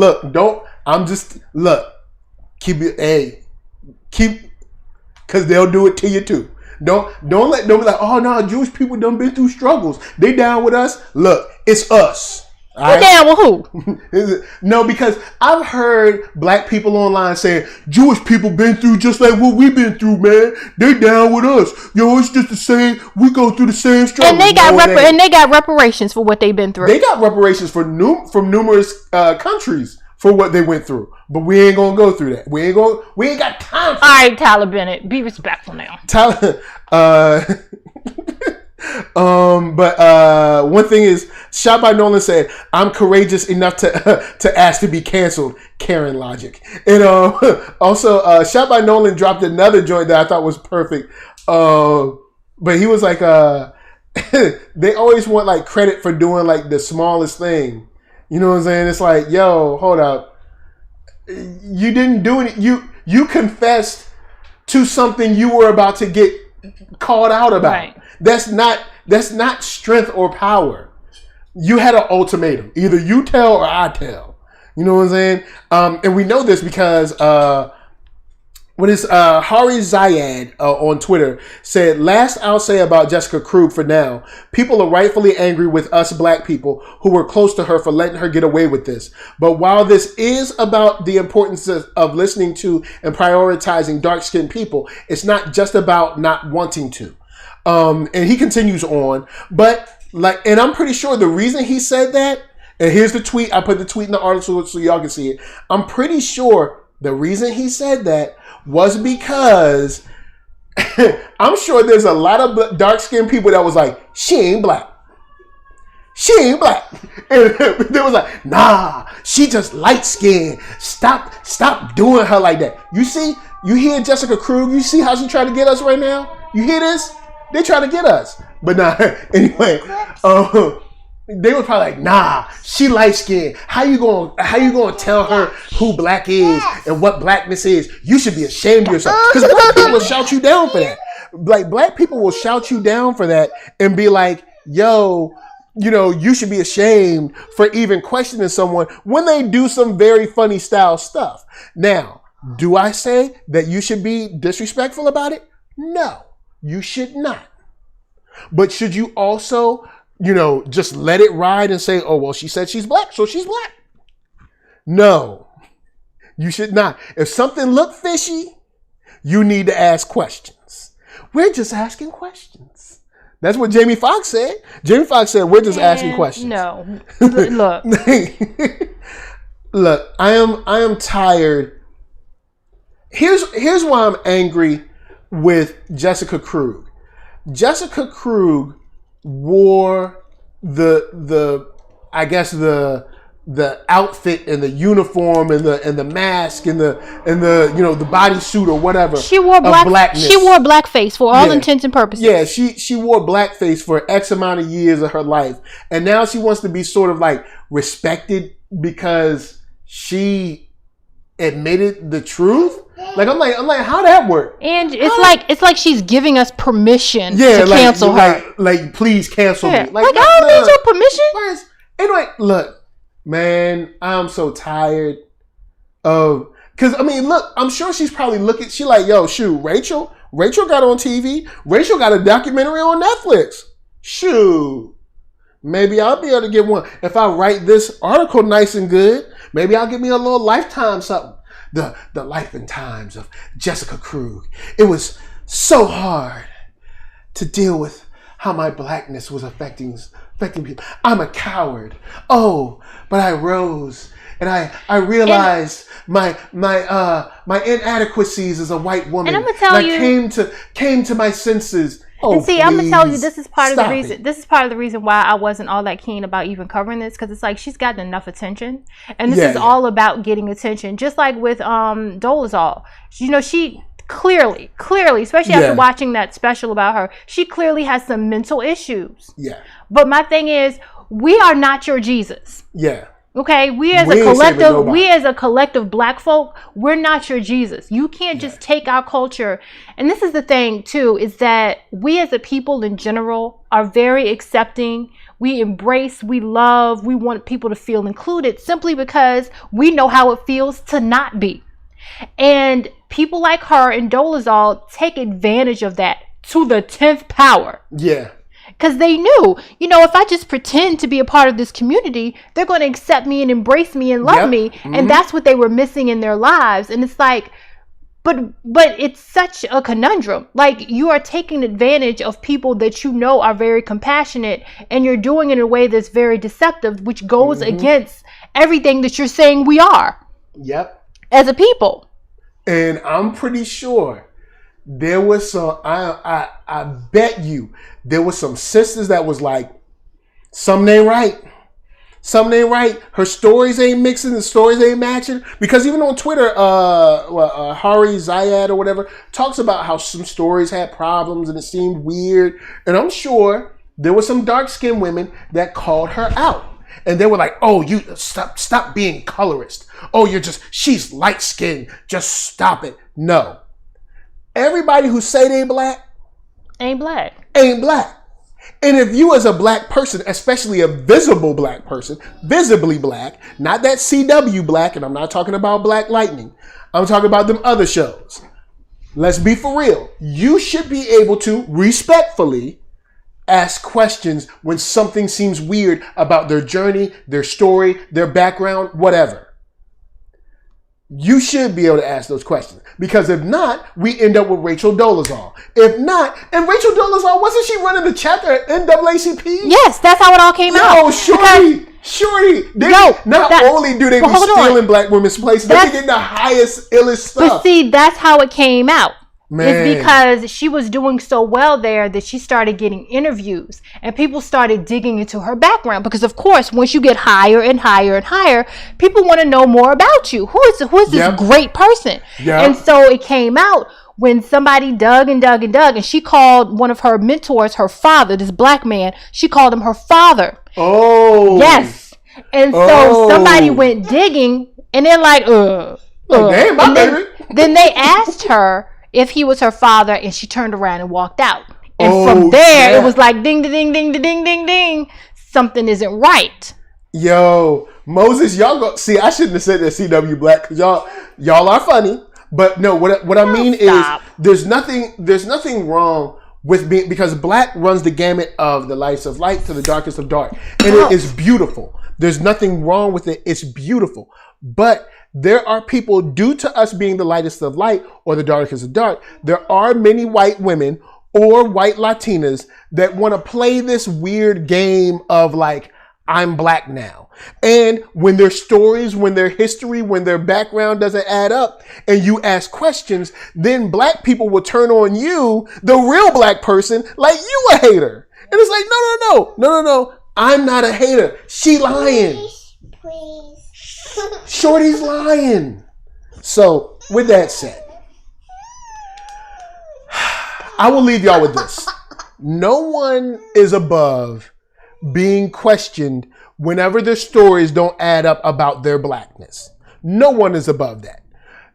keep, because they'll do it to you too. Don't be like, oh no, Jewish people done been through struggles. They down with us. Look, it's us. Right? Down with who? No, because I've heard black people online saying Jewish people been through just like what we've been through, man. They down with us. Yo, it's just the same. We go through the same struggle. And they got reparations for what they've been through. They got reparations from numerous countries for what they went through. But we ain't gonna go through that. We ain't got time for that. All right, Tyler Bennett, be respectful now. Tyler, one thing is, Shot by Nolan said, I'm courageous enough to ask to be canceled. Karen logic. And also, Shot by Nolan dropped another joint that I thought was perfect. But he was like, they always want like credit for doing like the smallest thing. You know what I'm saying? It's like, yo, hold up. You didn't do it. You confessed to something you were about to get called out about. Right. That's not strength or power. You had an ultimatum. Either you tell or I tell. You know what I'm saying? And we know this because Hari Zayed on Twitter said, last I'll say about Jessica Krug for now, people are rightfully angry with us black people who were close to her for letting her get away with this. But while this is about the importance of listening to and prioritizing dark-skinned people, it's not just about not wanting to. And he continues on, and I'm pretty sure the reason he said that, and here's the tweet, I put the tweet in the article so y'all can see it. I'm pretty sure the reason he said that was because I'm sure there's a lot of dark-skinned people that was like, she ain't black. She ain't black. And they was like, nah, she just light-skinned. Stop doing her like that. You see, you hear Jessica Krug, you see how she trying to get us right now? You hear this? They trying to get us. But nah, anyway, they were probably like, nah, she light-skinned. How you gonna tell her who black is and what blackness is? You should be ashamed of yourself. Because black people will shout you down for that. Like, black people will shout you down for that and be like, yo, you know, you should be ashamed for even questioning someone when they do some very funny style stuff. Now, do I say that you should be disrespectful about it? No, you should not. But should you also, you know, just let it ride and say, oh, well, she said she's black, so she's black? No, you should not. If something looked fishy, you need to ask questions. We're just asking questions. That's what Jamie Foxx said. Jamie Foxx said, we're just asking questions. No, look. Look, I am tired. Here's why I'm angry with Jessica Krug. Jessica Krug wore the outfit and the uniform and the mask and the you know, the bodysuit or whatever. She wore blackness. She wore blackface for all intents and purposes. Yeah, she wore blackface for X amount of years of her life, and now she wants to be sort of like respected because she admitted the truth. Like I'm like, how that work? And it's like she's giving us permission to cancel her. Like, please cancel me. Like I don't need your permission. Anyway, look, man, I'm so tired of, because I mean, look, I'm sure she's probably looking. She like, yo, shoot, Rachel got on TV. Rachel got a documentary on Netflix. Shoot, maybe I'll be able to get one if I write this article nice and good. Maybe I'll get me a little Lifetime something. The life and times of Jessica Krug. It was so hard to deal with how my blackness was affecting people. I'm a coward. Oh, but I rose and I realized my inadequacies as a white woman. And I'm gonna tell you, came to my senses. Oh, and see, I'm gonna tell you, this is part of the reason. This is part of the reason why I wasn't all that keen about even covering this, because it's like she's gotten enough attention, and this is all about getting attention. Just like with NERDSoul, you know, she clearly, especially after watching that special about her, she clearly has some mental issues. Yeah. But my thing is, we are not your Jesus. Yeah. Okay, we as a collective black folk, we're not your Jesus. You can't just take our culture. And this is the thing too, is that we as a people in general are very accepting. We embrace, we love, we want people to feel included simply because we know how it feels to not be. And people like her and NERDSoul take advantage of that to the 10th power. Yeah. Because they knew, you know, if I just pretend to be a part of this community, they're going to accept me and embrace me and love me. Mm-hmm. And that's what they were missing in their lives. And it's like, but it's such a conundrum. Like, you are taking advantage of people that you know are very compassionate, and you're doing it in a way that's very deceptive, which goes against everything that you're saying we are. Yep. As a people. And I'm pretty sure there was some, I bet you there was some sisters that was like, something ain't right. Something ain't right. Her stories ain't mixing, the stories ain't matching. Because even on Twitter, Hari Zayed or whatever talks about how some stories had problems and it seemed weird. And I'm sure there were some dark-skinned women that called her out. And they were like, oh, you stop being colorist. Oh, she's light-skinned. Just stop it. No. Everybody who say they black ain't black. Ain't black. And if you as a black person, especially a visible black person, visibly black, not that CW black, and I'm not talking about Black Lightning, I'm talking about them other shows. Let's be for real. You should be able to respectfully ask questions when something seems weird about their journey, their story, their background, whatever. You should be able to ask those questions. Because if not, we end up with Rachel NERDSoul. If not, and Rachel NERDSoul, wasn't she running the chapter at NAACP? Yes, that's how it all came out. Oh, shorty. Not only do they be stealing black women's places, they be getting the highest, illest stuff. But see, that's how it came out. is because she was doing so well there that she started getting interviews and people started digging into her background, because of course once you get higher and higher and higher, people want to know more about you. Who is this great person? And so it came out when somebody dug and she called one of her mentors her father, this black man. She called him her father. Yes. And so somebody went digging and they're like damn, my baby. Then they asked her if he was her father, and she turned around and walked out. And from there, it was like ding, ding, ding, ding, ding, ding. Something isn't right. Yo, Moses, y'all go see. I shouldn't have said that CW Black, because y'all are funny. But no, what I mean is there's nothing wrong with being, because Black runs the gamut of the lights of light to the darkest of dark, and it is beautiful. There's nothing wrong with it. It's beautiful, but there are people, due to us being the lightest of light or the darkest of dark, there are many white women or white Latinas that want to play this weird game of like, I'm Black now. And when their stories, when their history, when their background doesn't add up and you ask questions, then Black people will turn on you, the real Black person, like you a hater. And it's like, no. I'm not a hater. She lying. Please. Shorty's lying. So, with that said, I will leave y'all with this. No one is above being questioned whenever their stories don't add up about their Blackness. No one is above that.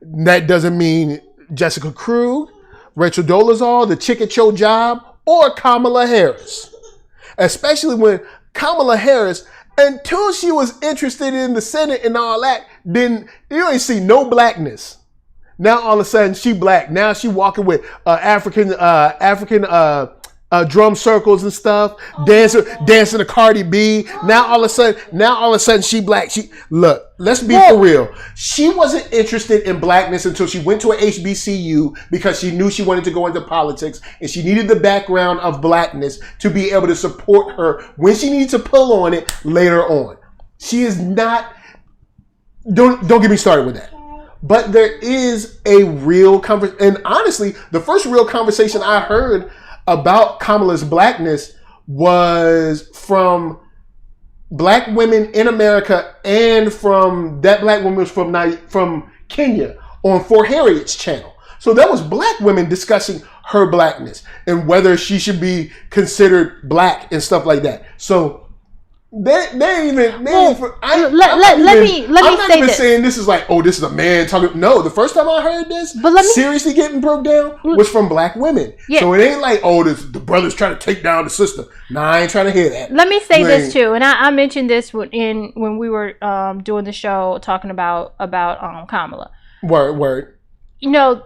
That doesn't mean Jessica Krug, Rachel Dolezal, the chick at your job, or Kamala Harris. Especially when Kamala Harris, until she was interested in the Senate and all that, then you ain't see no Blackness. Now all of a sudden she Black. Now she walking with African drum circles and stuff, dancing to Cardi B. Now all of a sudden she Black. Look, let's be for real. She wasn't interested in Blackness until she went to a HBCU because she knew she wanted to go into politics and she needed the background of Blackness to be able to support her when she needed to pull on it later on. She is not. Don't get me started with that. But there is a real conversation, and honestly, the first real conversation I heard about Kamala's Blackness was from Black women in America, and from that Black woman was from Kenya on For Harriet's channel. So that was Black women discussing her Blackness and whether she should be considered Black and stuff like that. So I'm not even saying this is like, oh, this is a man talking. No, the first time I heard this, seriously getting broke down, was from Black women. Yeah. So it ain't like, oh, the brother's trying to take down the sister. Nah, I ain't trying to hear that. Let me say this too, and I mentioned this when we were doing the show talking about Kamala. Word. You know,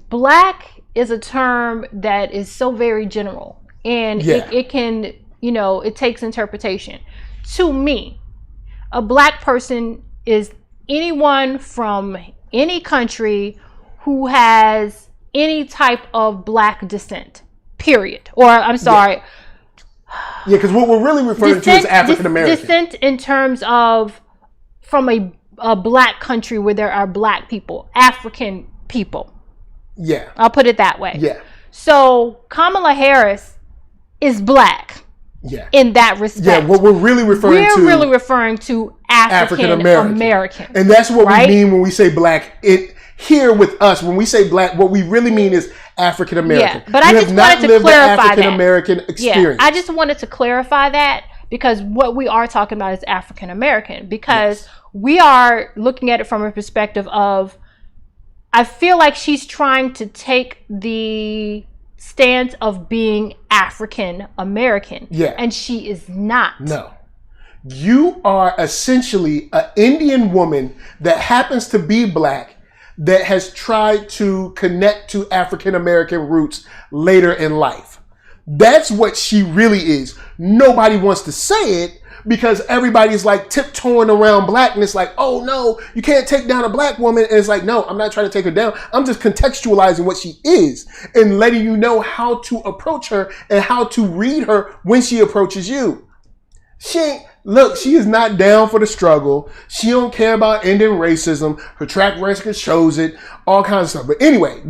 Black is a term that is so very general, and it can. You know, it takes interpretation. To me, a Black person is anyone from any country who has any type of Black descent, period. Or, I'm sorry. Yeah, because what we're really referring to is African American. Descent in terms of from a Black country where there are Black people, African people. Yeah. I'll put it that way. Yeah. So, Kamala Harris is Black. Yeah. In that respect. Yeah, what we're really referring to African American. And that's what we mean when we say Black. Here with us, when we say Black, what we really mean is African American. Yeah, but I just wanted to clarify African American experience. Yeah, I just wanted to clarify that, because what we are talking about is African American, because we are looking at it from a perspective of, I feel like she's trying to take the stance of being African American. Yeah. And she is not. No. You are essentially an Indian woman that happens to be Black, that has tried to connect to African American roots later in life. That's what she really is. Nobody wants to say it because everybody's like tiptoeing around Blackness, like, oh no, you can't take down a Black woman. And it's like, no, I'm not trying to take her down. I'm just contextualizing what she is and letting you know how to approach her and how to read her when she approaches you. She is not down for the struggle. She don't care about ending racism. Her track record shows it, all kinds of stuff. But anyway,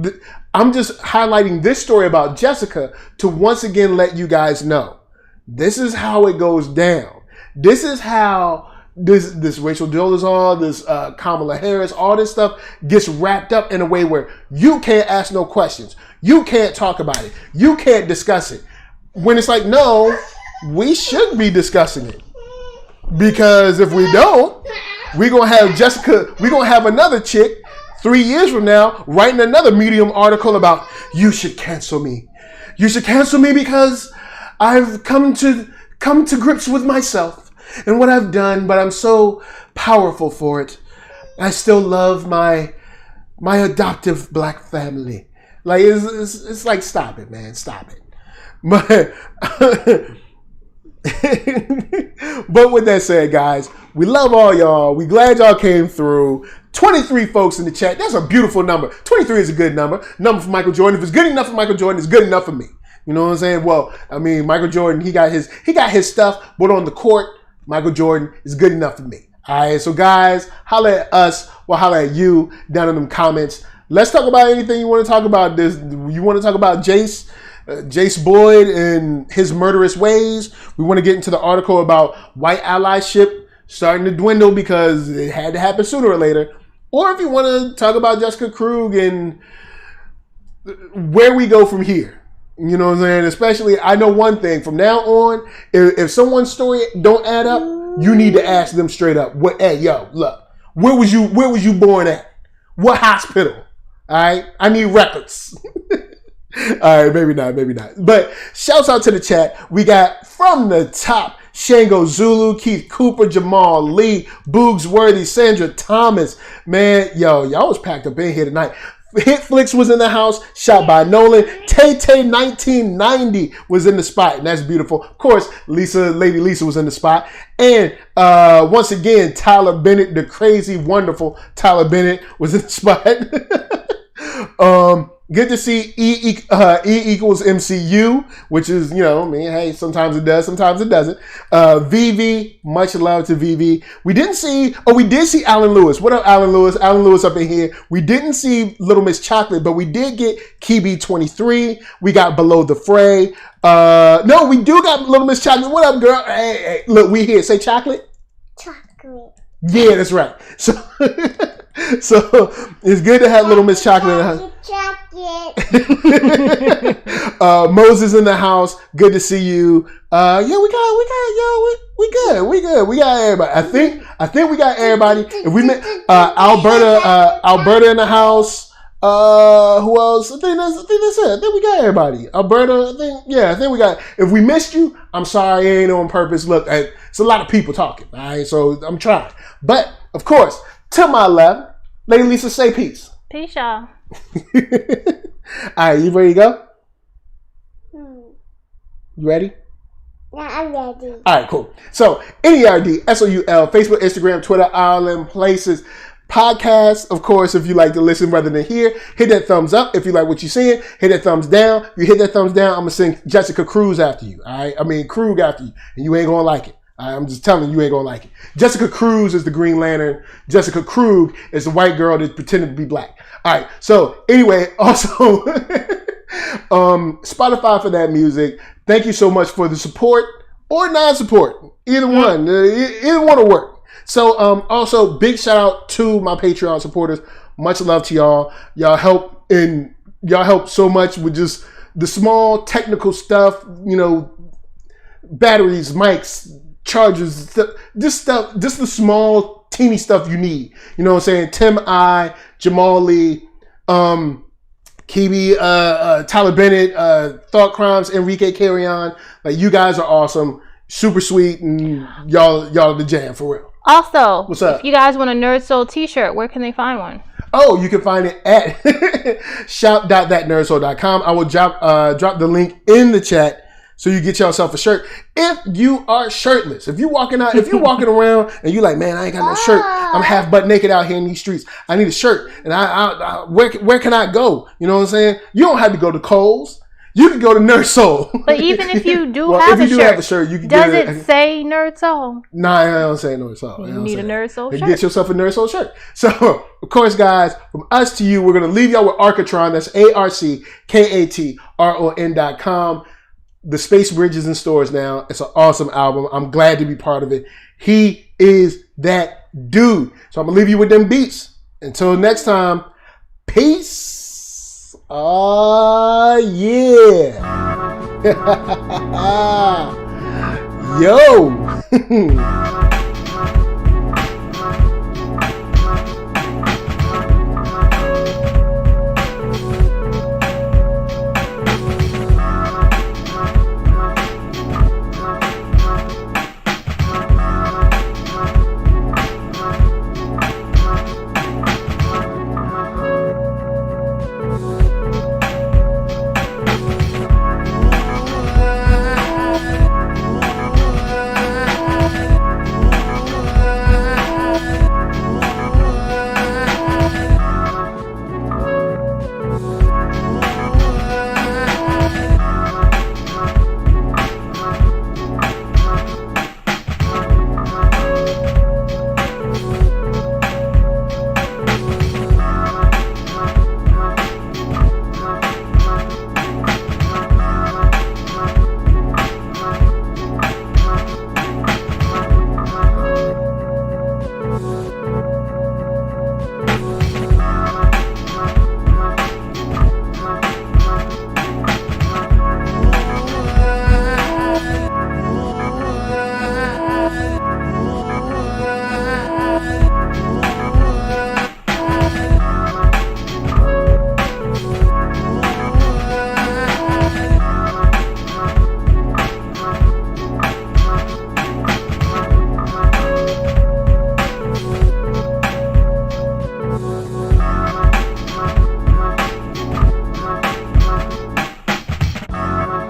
I'm just highlighting this story about Jessica to once again let you guys know this is how it goes down. This is how this Rachel Dolezal, this Kamala Harris, all this stuff gets wrapped up in a way where you can't ask no questions. You can't talk about it. You can't discuss it. When it's like, no, we should be discussing it. Because if we don't, we're going to have Jessica, we're going to have another chick 3 years from now writing another Medium article about, you should cancel me. You should cancel me because I've come to grips with myself and what I've done, but I'm so powerful for it. I still love my adoptive black family. Like, it's like, stop it, man. Stop it. But with that said, guys, we love all y'all. We glad y'all came through. 23 folks in the chat. That's a beautiful number. 23 is a good number. Number for Michael Jordan. If it's good enough for Michael Jordan, it's good enough for me. You know what I'm saying? Well, I mean, Michael Jordan, he got his stuff, but on the court, Michael Jordan is good enough for me. All right, so guys, holla at us or holla at you down in them comments. Let's talk about anything you want to talk about. You want to talk about Jace Boyd and his murderous ways. We want to get into the article about white allyship starting to dwindle because it had to happen sooner or later. Or if you want to talk about Jessica Krug and where we go from here. You know what I'm saying? Especially, I know one thing. From now on, if someone's story don't add up, you need to ask them straight up. Hey, yo, look, where was you born at? What hospital? All right, I need records. All right, maybe not. But shouts out to the chat. We got from the top, Shango Zulu, Keith Cooper, Jamal Lee, Boogs Worthy, Sandra Thomas. Man, yo, y'all was packed up in here tonight. Hitflix was in the house, shot by Nolan. Tay 1990 was in the spot, and that's beautiful. Of course, Lady Lisa was in the spot. And once again, Tyler Bennett, the crazy, wonderful Tyler Bennett was in the spot. Good to see E equals MCU, which is, you know, I mean, hey, sometimes it does, sometimes it doesn't. VV, much love to VV. We did see Alan Lewis. What up, Alan Lewis? Alan Lewis up in here. We didn't see Little Miss Chocolate, but we did get Kibi 23. We got Below the Fray. No, we do got Little Miss Chocolate. What up, girl? Hey, look, we here. Say chocolate. Chocolate. Yeah, that's right. So it's good to have Little Miss Chocolate in the house. Moses in the house. Good to see you. Yeah, we good. We got everybody. I think we got everybody. If we met Alberta in the house. Who else? I think that's it. I think we got everybody. Alberta, I think we got. If we missed you, I'm sorry. It ain't on purpose. Look, it's a lot of people talking. All right, so I'm trying. But of course, to my left, Lady Lisa, say peace. Peace, y'all. All right, you ready to go? You ready? Yeah, I'm ready. All right, cool. So, NERDSoul, Facebook, Instagram, Twitter, Ireland, places. Podcast, of course, if you like to listen rather than hear, hit that thumbs up. If you like what you're seeing, hit that thumbs down. If you hit that thumbs down, I'm going to send Jessica Krug after you. All right? I mean, Krug after you. And you ain't going to like it. I'm just telling you ain't going to like it. Jessica Krug is the Green Lantern. Jessica Krug is the white girl that pretended to be black. All right. So anyway, also Spotify for that music. Thank you so much for the support or non-support. Either one. Either one will work. So also big shout out to my Patreon supporters. Much love to y'all. Y'all help so much with just the small technical stuff, you know, batteries, mics, chargers, just the small teeny stuff you need. You know what I'm saying? Tim I, Jamal Lee, Kibi, Tyler Bennett, Thought Crimes, Enrique Carrion. Like, you guys are awesome, super sweet, and y'all the jam for real. Also, what's up? If you guys want a NERDSoul t-shirt, where can they find one? Oh, you can find it at shop.thatnerdsoul.com. I will drop the link in the chat so you get yourself a shirt. If you are shirtless, if you're walking around and you're like, man, I ain't got no shirt. I'm half butt naked out here in these streets. I need a shirt. And where can I go? You know what I'm saying? You don't have to go to Kohl's. you can go to NERDSoul. But even if you do have a shirt, you can does it say NERDSoul? Nah, I don't say NERDSoul. You need a NERDSoul shirt. Get yourself a NERDSoul shirt. So, of course, guys, from us to you, we're going to leave y'all with Arcatron. That's ARCKATRON.com. The Space Bridge is in stores now. It's an awesome album. I'm glad to be part of it. He is that dude. So I'm going to leave you with them beats. Until next time, peace. Oh, yeah. Yo.